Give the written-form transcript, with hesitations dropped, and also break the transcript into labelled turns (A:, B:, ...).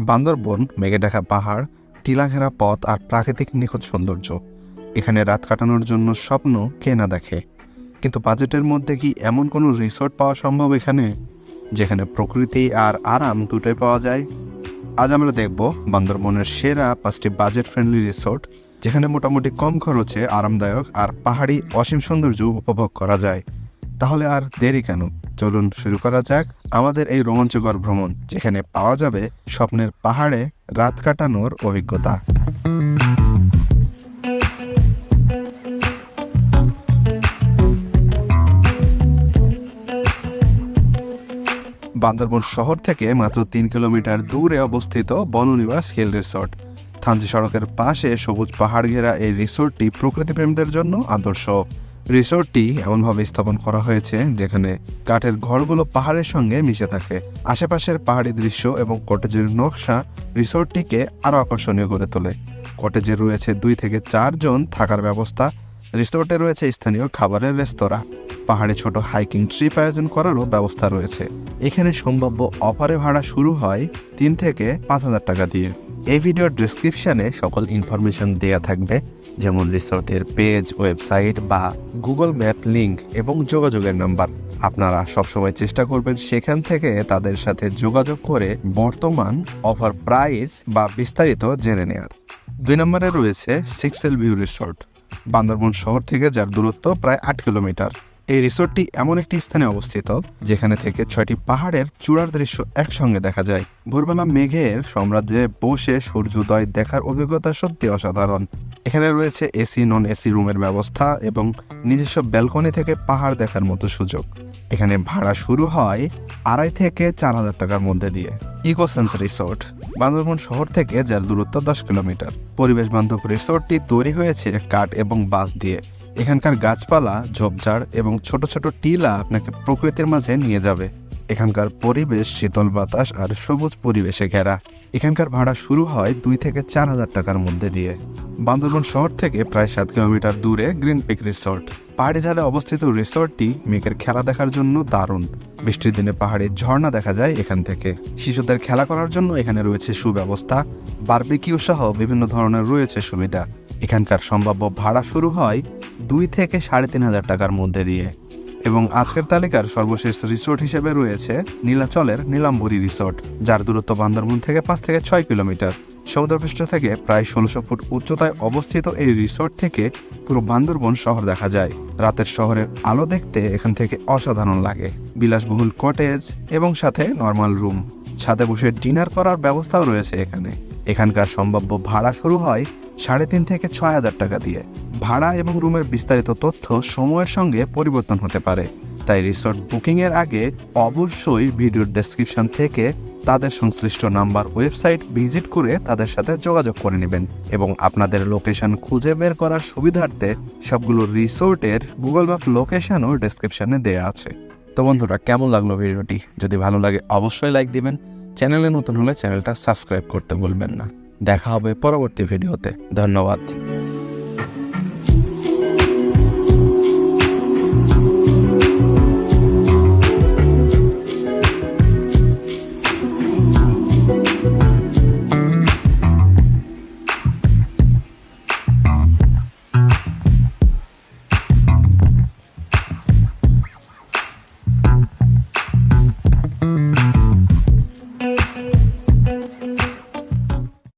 A: বান্দরবন মেঘে ঢাকা পাহাড়, টিলাঘেরা পথ আর প্রাকৃতিক নিখুঁত সৌন্দর্য। এখানে রাত কাটানোর জন্য স্বপ্ন কে না দেখে, কিন্তু বাজেটের মধ্যে কি এমন কোনো রিসোর্ট পাওয়া সম্ভব এখানে, যেখানে প্রকৃতি আর আরাম দুটোই পাওয়া যায়? আজ আমরা দেখব বান্দরবনের সেরা 5টি বাজেট ফ্রেন্ডলি রিসোর্ট, যেখানে মোটামুটি কম খরচে আরামদায়ক আর পাহাড়ি অসীম সৌন্দর্য উপভোগ করা যায়। তাহলে আর দেরি কেন, চলুন শুরু করা যাক আমাদের এই রোমাঞ্চকর ভ্রমণ, যেখানে পাওয়া যাবে স্বপ্নের পাহাড়ে রাত কাটানোর অভিজ্ঞতা। বান্দরবন শহর থেকে মাত্র 3 কিলোমিটার দূরে অবস্থিত বননিবাস হিল রিসোর্ট। থানচি সড়কের পাশে সবুজ পাহাড় ঘেরা এই রিসোর্টটি প্রকৃতিপ্রেমীদের জন্য আদর্শ। রিসোর্টটি এমনভাবে স্থাপন করা হয়েছে যেখানে কাঠের ঘরগুলো পাহাড়ের সঙ্গে মিশে থাকে। আশেপাশের পাহাড়ি দৃশ্য এবং কটেজের নকশা রিসোর্টটিকে আরও আকর্ষণীয় করে তোলে। কটেজে রয়েছে 2 থেকে 4 জন থাকার ব্যবস্থা। রিসোর্টে রয়েছে স্থানীয় খাবারের রেস্তোরাঁ। পাহাড়ে ছোট হাইকিং ট্রিপ আয়োজন করারও ব্যবস্থা রয়েছে। এখানে সম্ভাব্য অফারে ভাড়া শুরু হয় 3 থেকে 5,000 টাকা দিয়ে। এই ভিডিওর ডেসক্রিপশনে সকল ইনফরমেশন দেয়া থাকবে, যেমন রিসোর্টের পেজ, ওয়েবসাইট বা গুগল ম্যাপ লিংক এবং যোগাযোগের নাম্বার। আপনারা সবসময় চেষ্টা করবেন সেখান থেকে তাদের সাথে যোগাযোগ করে বর্তমান অফার প্রাইস বা বিস্তারিত জেনে নেওয়ার। 2 নম্বরে রয়েছে সিক্সেল ভিউ রিসোর্ট, বান্দরবন শহর থেকে যার দূরত্ব প্রায় 8 কিলোমিটার। এই রিসোর্টটি এমন একটি স্থানে অবস্থিত যেখানে থেকে 6টি পাহাড়ের চূড়ার দৃশ্য একসঙ্গে দেখা যায়। ভোরবেলা মেঘের সাম্রাজ্যে বসে সূর্যোদয় দেখার অভিজ্ঞতা সত্যি অসাধারণ। এখানে রয়েছে এসি, নন এসি রুমের ব্যবস্থা এবং নিজস্ব ব্যালকনি থেকে পাহাড় দেখার মতো সুযোগ। এখানে ভাড়া শুরু হয় 2,500 থেকে 4,000 টাকার মধ্যে দিয়ে। ইকোসেন্স রিসোর্ট, বান্দরবন শহর থেকে যার দূরত্ব 10 কিলোমিটার। পরিবেশ বান্ধব রিসোর্টটি তৈরি হয়েছে কাঠ এবং বাঁশ দিয়ে। এখানকার গাছপালা, ঝোপঝাড় এবং ছোট ছোট টিলা আপনাকে প্রকৃতির মাঝে নিয়ে যাবে। এখানকার পরিবেশ শীতল বাতাস আর সবুজ পরিবেশে ঘেরা। এখানকার ভাড়া শুরু হয় 2 থেকে 4,000 টাকার মধ্যে দিয়ে। বান্দরবন শহর থেকে প্রায় 7 কিলোমিটার দূরে গ্রিন পিক রিসোর্ট, পাহাড়ি ঢালে অবস্থিত রিসোর্টটি মেঘের খেলা দেখার জন্য দারুণ। বৃষ্টির দিনে পাহাড়ে ঝর্ণা দেখা যায় এখান থেকে। শিশুদের খেলা করার জন্য এখানে রয়েছে সুব্যবস্থা, বারবিকিউ সহ বিভিন্ন ধরনের রয়েছে সুবিধা। এখানকার সম্ভাব্য ভাড়া শুরু হয় 2 থেকে 3,500 টাকার মধ্যে দিয়ে। এবং আজকের তালিকার সর্বশেষ রিসোর্ট হিসেবে রয়েছে নীলাচলের নীলাম্বরী রিসোর্ট, যার দূরত্ব বান্দরবন থেকে 5 থেকে 6 কিলোমিটার। সমুদ্রপৃষ্ঠ থেকে প্রায় 1600 ফুট উচ্চতায় অবস্থিত এই রিসোর্ট থেকে পুরো বান্দরবন শহর দেখা যায়। রাতের শহরের আলো দেখতে এখান থেকে অসাধারণ লাগে। বিলাসবহুল কটেজ এবং সাথে নর্মাল রুম, ছাদে বসে ডিনার করার ব্যবস্থাও রয়েছে এখানে। এখানকার সম্ভাব্য ভাড়া শুরু হয় 3,500 থেকে 6,000 টাকা দিয়ে। ভাড়া এবং রুমের বিস্তারিত তথ্য সময়ের সঙ্গে পরিবর্তন হতে পারে, তাই রিসোর্ট বুকিংয়ের আগে অবশ্যই ভিডিওর ডেসক্রিপশন থেকে তাদের সংশ্লিষ্ট নাম্বার, ওয়েবসাইট ভিজিট করে তাদের সাথে যোগাযোগ করে নেবেন। এবং আপনাদের লোকেশন খুঁজে বের করার সুবিধার্থে সবগুলো রিসোর্টের গুগল ম্যাপ লোকেশনও ডেসক্রিপশনে দেওয়া আছে। তো বন্ধুরা, কেমন লাগলো ভিডিওটি? যদি ভালো লাগে অবশ্যই লাইক দিবেন। চ্যানেলে নতুন হলে চ্যানেলটা সাবস্ক্রাইব করতে ভুলবেন না। দেখা হবে পরবর্তী ভিডিওতে। ধন্যবাদ।